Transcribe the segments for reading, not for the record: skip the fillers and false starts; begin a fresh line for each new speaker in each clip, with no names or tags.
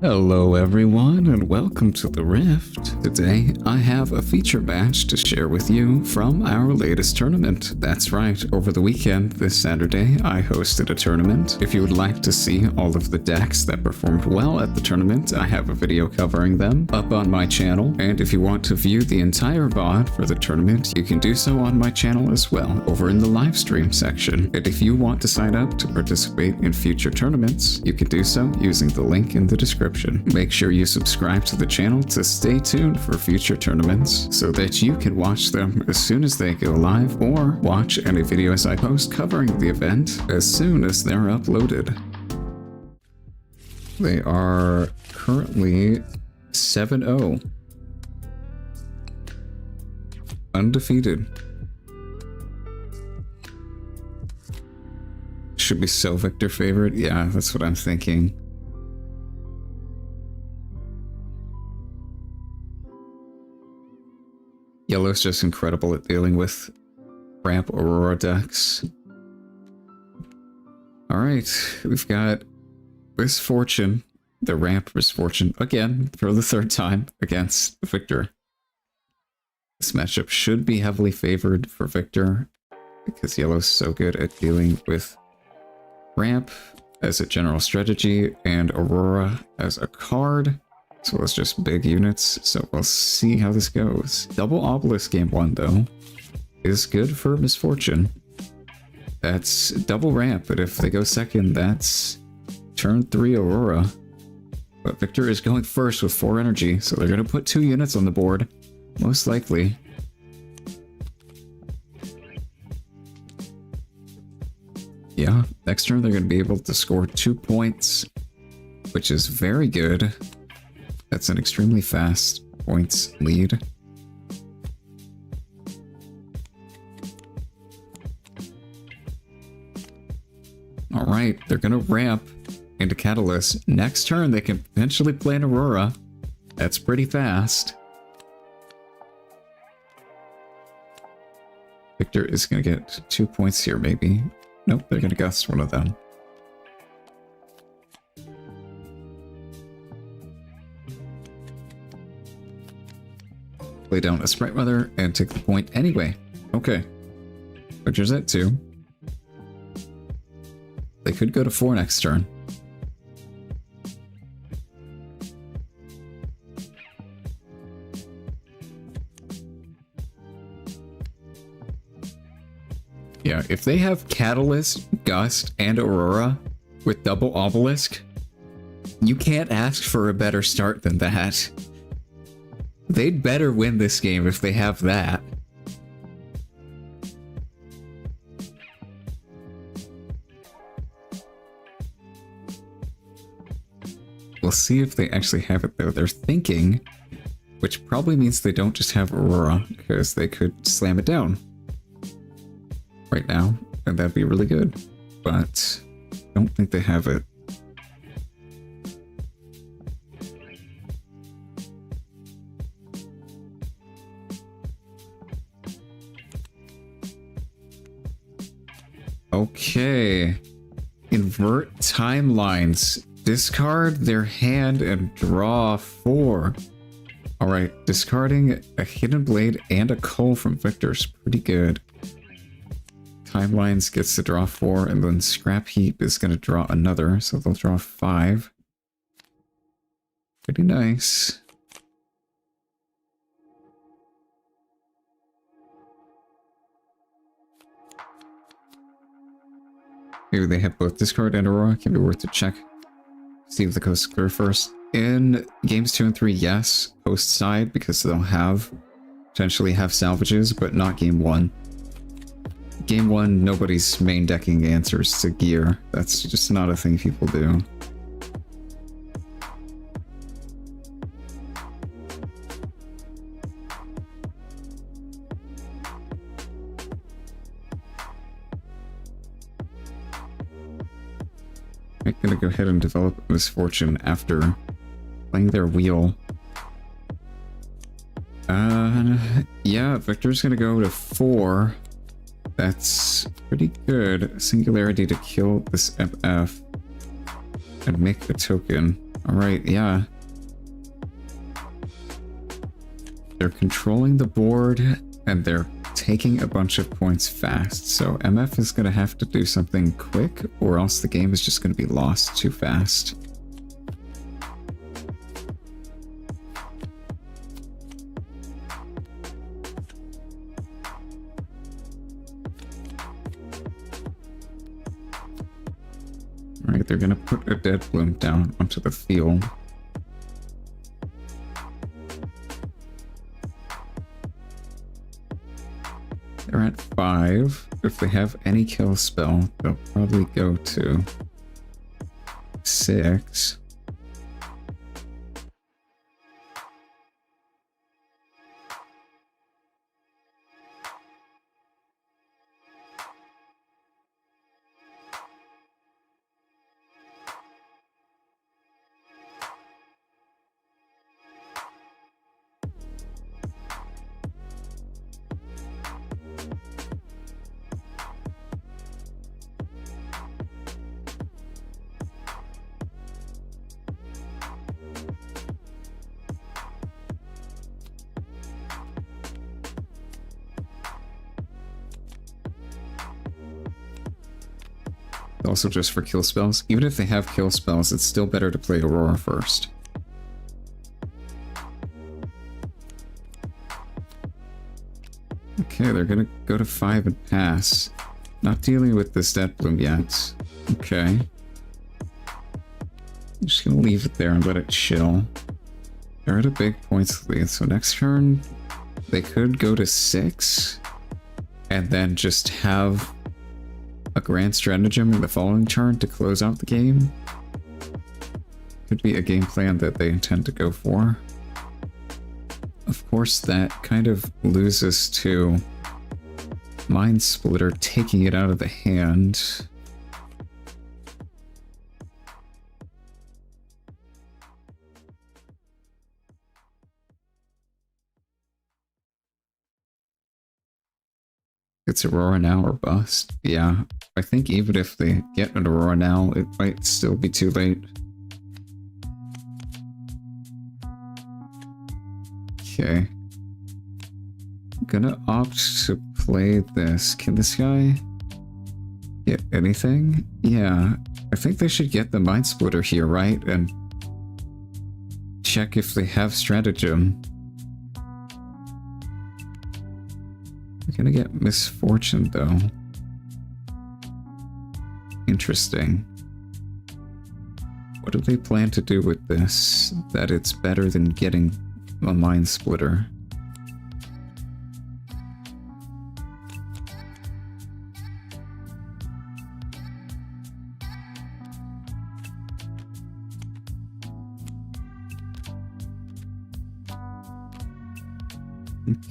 Hello everyone and welcome to the Rift. Today I have a feature match to share with you from our latest tournament. That's right, over the weekend this Saturday I hosted a tournament. If you would like to see all of the decks that performed well at the tournament, I have a video covering them up on my channel, and if you want to view the entire VOD for the tournament, you can do so on my channel as well, over in the live stream section. And if you want to sign up to participate in future tournaments, you can do so using the link in the description. Make sure you subscribe to the channel to stay tuned for future tournaments so that you can watch them as soon as they go live, or watch any videos I post covering the event as soon as they're uploaded. They are currently 7-0. Undefeated. Should be so Viktor favorite. Yeah, that's what I'm thinking. Yellow's just incredible at dealing with ramp Aurora decks. Alright, we've got Misfortune, the ramp Misfortune, again for the third time against Viktor. This matchup should be heavily favored for Viktor because Yellow's so good at dealing with ramp as a general strategy and Aurora as a card. So it's just big units, so we'll see how this goes. Double Obelisk game 1, though, is good for Misfortune. That's double ramp, but if they go second, that's turn 3 Aurora. But Viktor is going first with 4 energy, so they're going to put 2 units on the board, most likely. Yeah, next turn they're going to be able to score 2 points, which is very good. That's an extremely fast points lead. Alright, they're gonna ramp into Catalyst. Next turn they can potentially play an Aurora. That's pretty fast. Viktor is gonna get 2 points here, maybe. Nope, they're gonna gust one of them. Play down a Sprite Mother and take the point anyway. Okay. Viktor's at 2. They could go to 4 next turn. Yeah, if they have Catalyst, Gust, and Aurora with double Obelisk, you can't ask for a better start than that. They'd better win this game if they have that. We'll see if they actually have it though. They're thinking, which probably means they don't just have Aurora, because they could slam it down right now, and that'd be really good. But I don't think they have it. Okay. Invert timelines. Discard their hand and draw 4. Alright, discarding a Hidden Blade and a Cull from Viktor's pretty good. Timelines gets to draw 4, and then Scrap Heap is going to draw another, so they'll draw 5. Pretty nice. Maybe they have both discard and Aurora. Can be worth a check. See if the coast is clear first. In games 2 and 3, yes. Post side, because they'll have potentially have salvages, but not game 1. Game 1, nobody's main decking answers to gear. That's just not a thing people do. I'm gonna go ahead and develop Misfortune after playing their wheel. Yeah, Viktor's gonna go to 4. That's pretty good. Singularity to kill this FF and make a token. Alright, yeah. They're controlling the board, and they're taking a bunch of points fast, so MF is going to have to do something quick, or else the game is just going to be lost too fast. Alright, they're going to put a dead bloom down onto the field. They're at 5. If they have any kill spell, they'll probably go to 6. Also just for kill spells. Even if they have kill spells, it's still better to play Aurora first. Okay, they're gonna go to 5 and pass. Not dealing with this dead bloom yet. Okay. I'm just gonna leave it there and let it chill. They're at a big points lead, so next turn they could go to 6 and then just have a grand stratagem in the following turn to close out the game. Could be a game plan that they intend to go for. Of course, that kind of loses to Mind Splitter taking it out of the hand. It's Aurora now or bust. Yeah, I think even if they get an Aurora now, it might still be too late. Okay. I'm gonna opt to play this. Can this guy get anything? Yeah, I think they should get the Mind Splitter here, right? And check if they have stratagem. They're gonna get Misfortune, though. Interesting. What do they plan to do with this? That it's better than getting a Mind Splitter.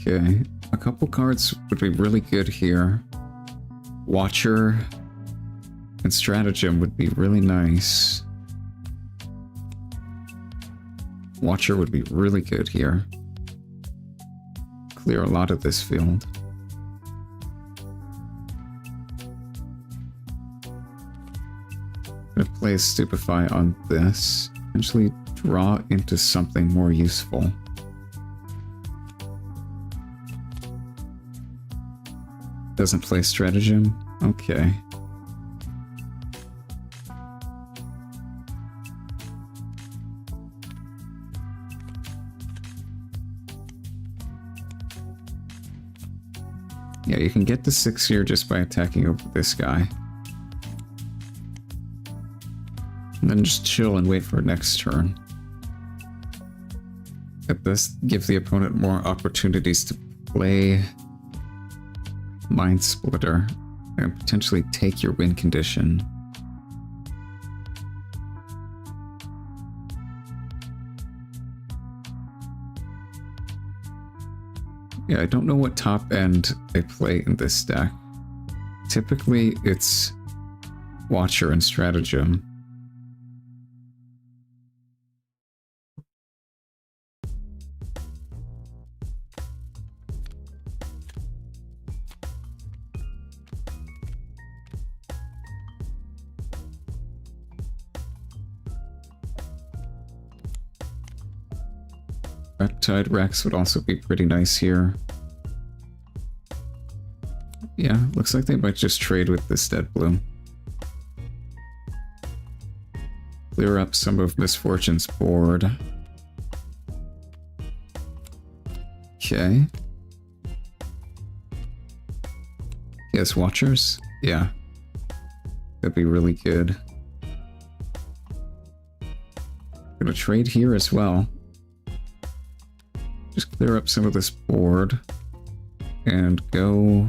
Okay, a couple cards would be really good here. Watcher and Stratagem would be really nice. Watcher would be really good here. Clear a lot of this field. I'm gonna play Stupefy on this. Eventually draw into something more useful. Doesn't play Stratagem? Okay. Yeah, you can get to 6 here just by attacking over this guy. And then just chill and wait for next turn. It does give the opponent more opportunities to play Mind Splitter and potentially take your win condition. Yeah, I don't know what top end they play in this deck. Typically, it's Watcher and Stratagem. Reptide Rex would also be pretty nice here. Yeah, looks like they might just trade with this Dead Bloom. Clear up some of Misfortune's board. Okay. He has Watchers? Yeah. That'd be really good. Gonna trade here as well. Just clear up some of this board. And go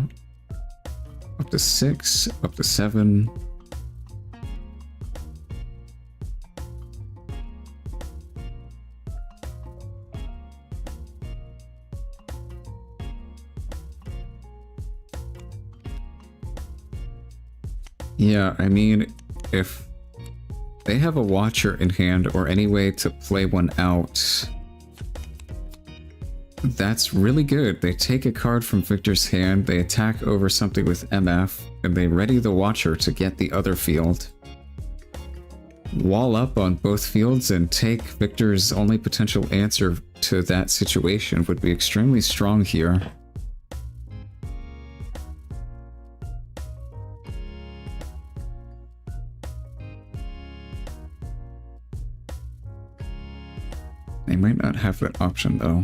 up to 6, up to 7. Yeah, I mean, if they have a Watcher in hand or any way to play one out, that's really good. They take a card from Viktor's hand, they attack over something with MF, and they ready the Watcher to get the other field. Wall up on both fields and take Viktor's only potential answer to that situation would be extremely strong here. They might not have that option though.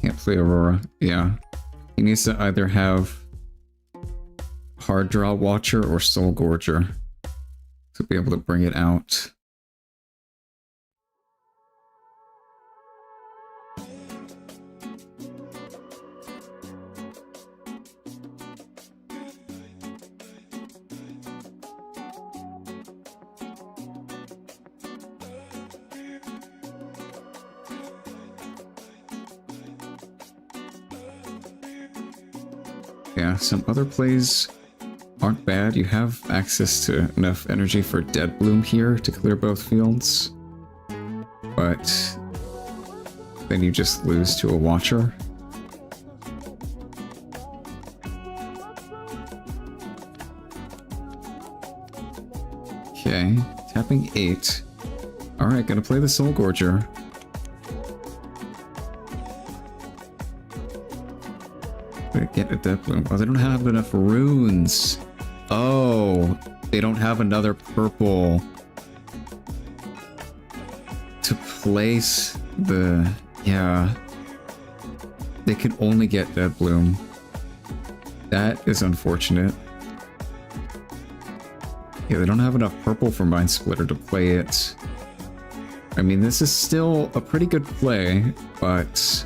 Can't play Aurora. Yeah. He needs to either have Hard Draw Watcher or Soul Gorger to be able to bring it out. Yeah, some other plays aren't bad. You have access to enough energy for Dead Bloom here to clear both fields. But then you just lose to a Watcher. Okay, tapping 8. Alright, gonna play the Soul Gorger. Get a Death Bloom. Oh, they don't have enough runes. Oh, they don't have another purple to place the... Yeah. They can only get Dead Bloom. That is unfortunate. Yeah, they don't have enough purple for Mind Splitter to play it. I mean, this is still a pretty good play, but...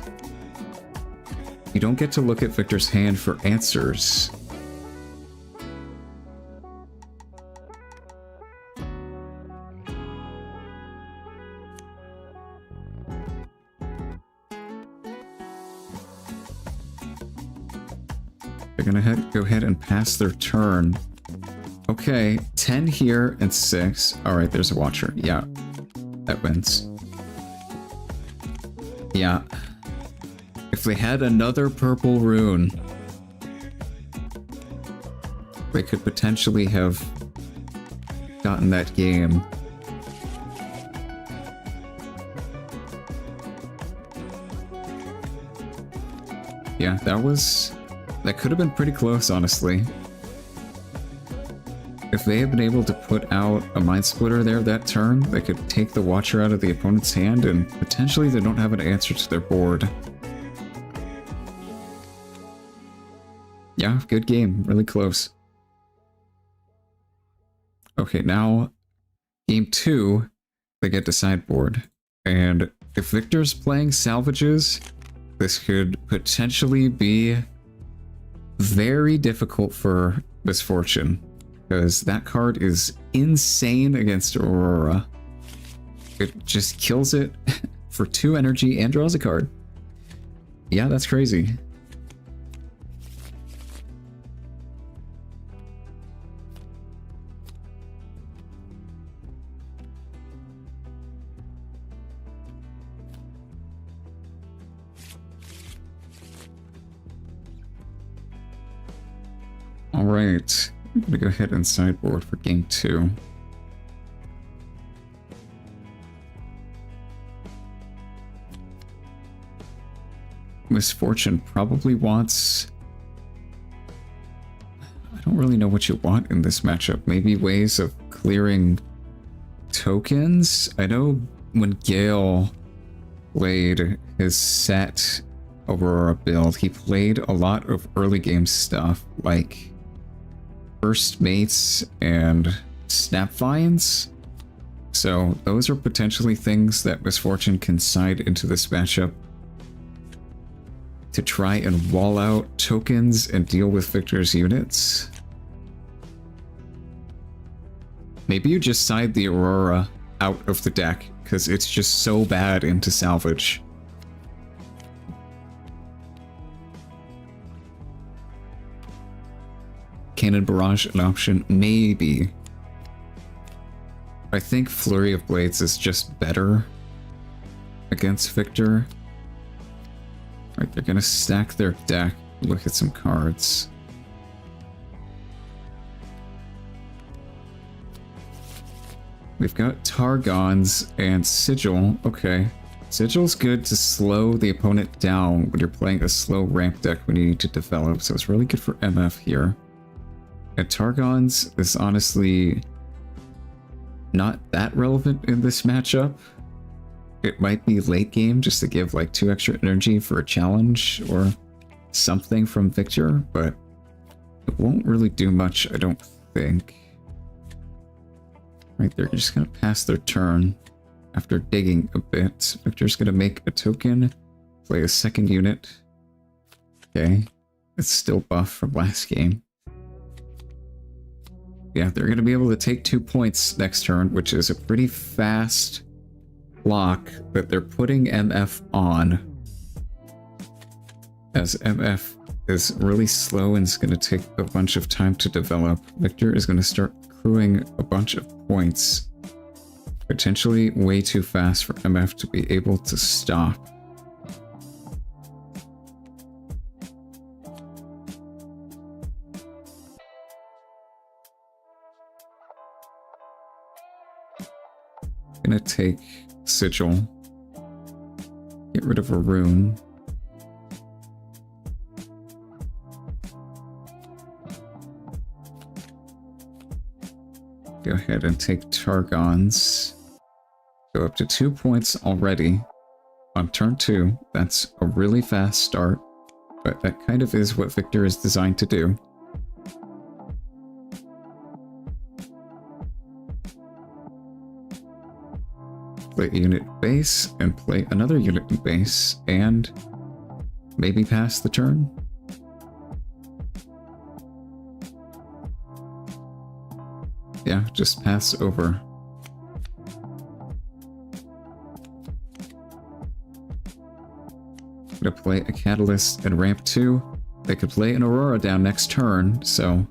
you don't get to look at Viktor's hand for answers. They're gonna go ahead and pass their turn. Okay, 10 here and 6. Alright, there's a Watcher. Yeah, that wins. Yeah. If they had another purple rune, they could potentially have gotten that game. Yeah, that could have been pretty close, honestly. If they had been able to put out a Mind Splitter there that turn, they could take the Watcher out of the opponent's hand, and potentially they don't have an answer to their board. Yeah, good game. Really close. Okay, now game 2, they get to sideboard. And if Viktor's playing salvages, this could potentially be very difficult for Misfortune, because that card is insane against Aurora. It just kills it for 2 energy and draws a card. Yeah, that's crazy. All right, I'm gonna go ahead and sideboard for game 2. Misfortune probably wants... I don't really know what you want in this matchup. Maybe ways of clearing tokens? I know when Gale played his set Aurora build, he played a lot of early game stuff like First Mates and Snapvines. So those are potentially things that Misfortune can side into this matchup to try and wall out tokens and deal with Viktor's units. Maybe you just side the Aurora out of the deck because it's just so bad into salvage. Cannon Barrage an option? Maybe. I think Flurry of Blades is just better against Viktor. Right, they're gonna stack their deck, look at some cards. We've got Targons and Sigil. Okay. Sigil's good to slow the opponent down when you're playing a slow ramp deck when you need to develop, so it's really good for MF here. And Targons is honestly not that relevant in this matchup. It might be late game just to give like 2 extra energy for a challenge or something from Viktor, but it won't really do much, I don't think. Right, they're just gonna pass their turn after digging a bit. Viktor's gonna make a token, play a second unit. Okay, it's still buff from last game. Yeah, they're gonna be able to take 2 points next turn, which is a pretty fast block that they're putting MF on, as MF is really slow and it's going to take a bunch of time to develop. Viktor is going to start accruing a bunch of points, potentially way too fast for MF to be able to stop. Gonna take Sigil, get rid of a rune. Go ahead and take Targons. Go up to 2 points already on turn 2. That's a really fast start, but that kind of is what Viktor is designed to do. Play a unit in base, and play another unit in base, and maybe pass the turn. Yeah, just pass over. Gonna play a Catalyst and ramp 2. They could play an Aurora down next turn, so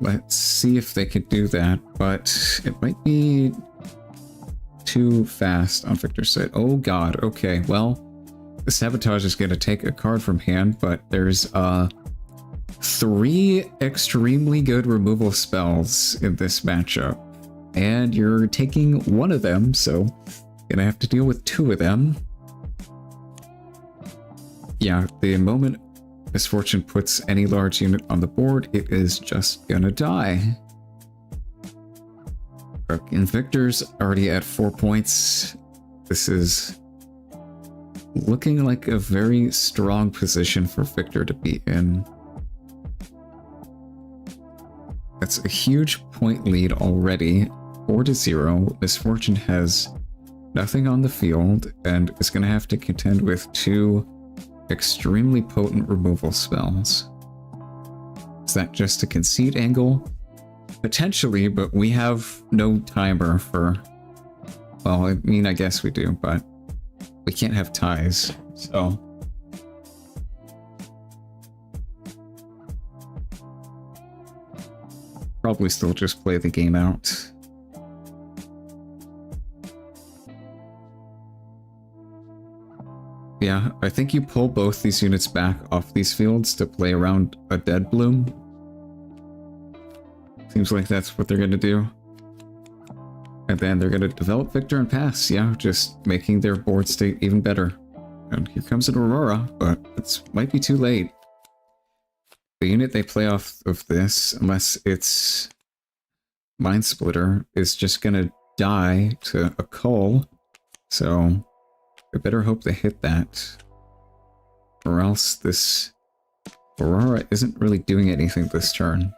let's see if they could do that, but it might be too fast on Viktor's side. Oh god, okay, well, the Sabotage is going to take a card from hand, but there's 3 extremely good removal spells in this matchup, and you're taking 1 of them, so gonna have to deal with 2 of them. Yeah, the moment Misfortune puts any large unit on the board, it is just gonna die. And Viktor's already at 4 points. This is looking like a very strong position for Viktor to be in. That's a huge point lead already, 4-0. Misfortune has nothing on the field and is going to have to contend with 2 extremely potent removal spells. Is that just a concede angle? Potentially, but we have no timer for... Well, I mean, I guess we do, but we can't have ties, so probably still just play the game out. Yeah, I think you pull both these units back off these fields to play around a dead bloom. Seems like that's what they're gonna do. And then they're gonna develop Viktor and pass, yeah, just making their board state even better. And here comes an Aurora, but it might be too late. The unit they play off of this, unless it's Mind Splitter, is just gonna die to a Cull, so I better hope they hit that. Or else this Aurora isn't really doing anything this turn.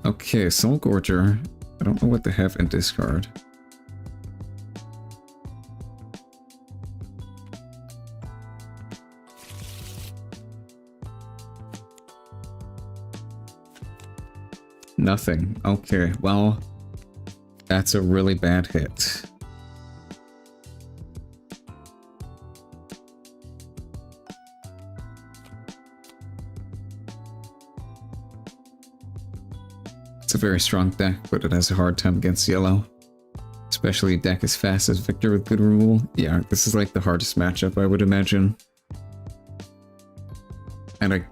Okay, Soul Gorger. I don't know what they have in discard. Nothing. Okay, well, that's a really bad hit. It's a very strong deck, but it has a hard time against yellow. Especially a deck as fast as Viktor with good removal. Yeah, this is like the hardest matchup, I would imagine. And I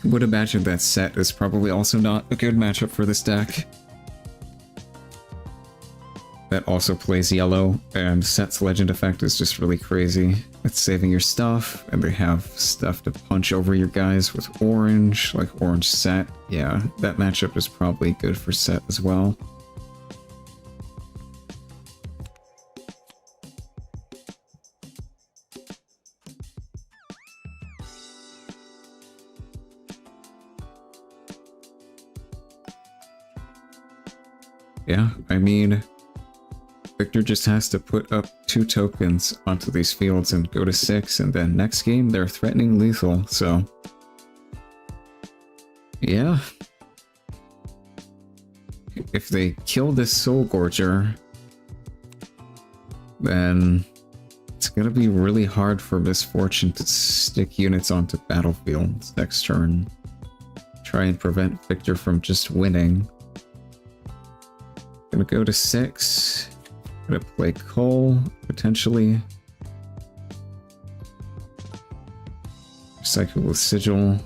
would imagine that set is probably also not a good matchup for this deck. That also plays yellow, and set's legend effect is just really crazy. It's saving your stuff, and they have stuff to punch over your guys with orange, like orange set. Yeah, that matchup is probably good for set as well. Yeah, I mean, Viktor just has to put up 2 tokens onto these fields and go to 6, and then next game they're threatening lethal, so... yeah. If they kill this Soul Gorger, then it's gonna be really hard for Misfortune to stick units onto battlefields next turn. Try and prevent Viktor from just winning. Gonna go to 6. Gonna play Cole, potentially. Cycle with Sigil.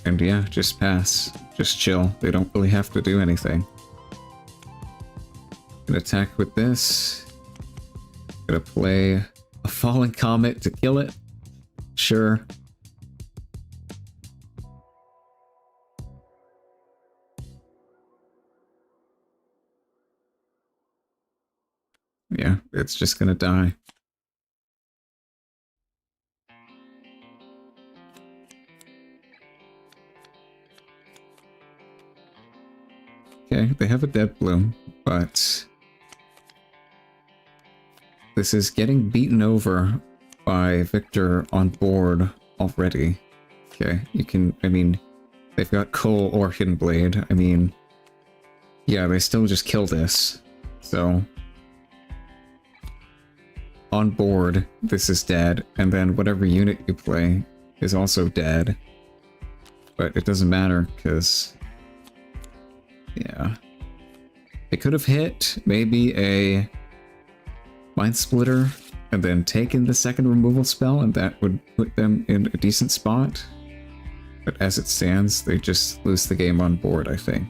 And yeah, just pass. Just chill. They don't really have to do anything. Gonna attack with this. Gonna play a Falling Comet to kill it. Sure. Yeah, it's just gonna die. Okay, they have a dead bloom, but this is getting beaten over by Viktor on board already. Okay, you can, I mean, they've got Cole or Hidden Blade. I mean, yeah, they still just kill this. So, on board, this is dead, and then whatever unit you play is also dead. But it doesn't matter, because... yeah. They could have hit maybe a Mind Splitter and then taken the second removal spell, and that would put them in a decent spot. But as it stands, they just lose the game on board, I think.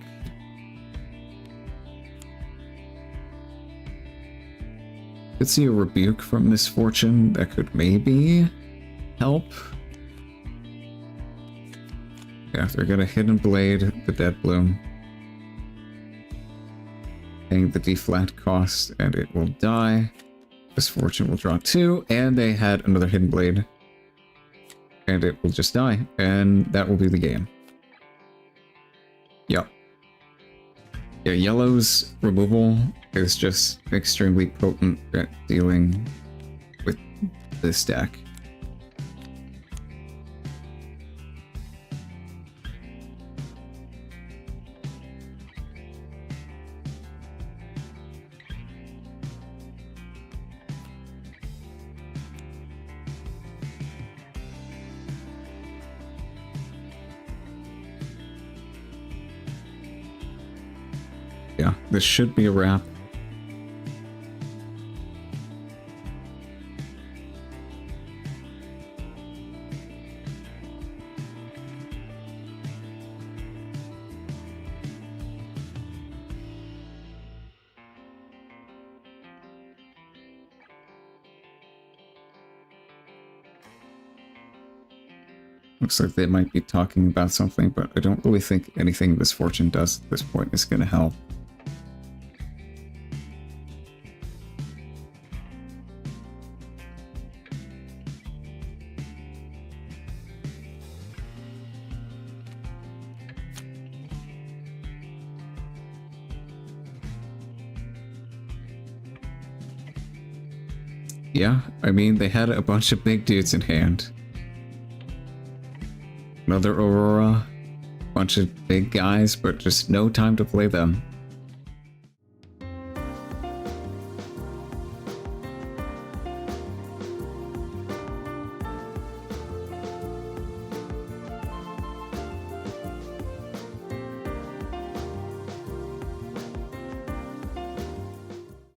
Could see a Rebuke from Misfortune that could maybe help. Yeah, they're gonna Hidden Blade the Dead Bloom. Paying the D-flat cost, and it will die. Misfortune will draw 2, and they had another Hidden Blade. And it will just die, and that will be the game. Yep. Yeah, yellow's removal is just extremely potent at dealing with this deck. Yeah, this should be a wrap. Looks like they might be talking about something, but I don't really think anything Miss Fortune does at this point is going to help. Yeah, I mean, they had a bunch of big dudes in hand. Another Aurora, bunch of big guys, but just no time to play them.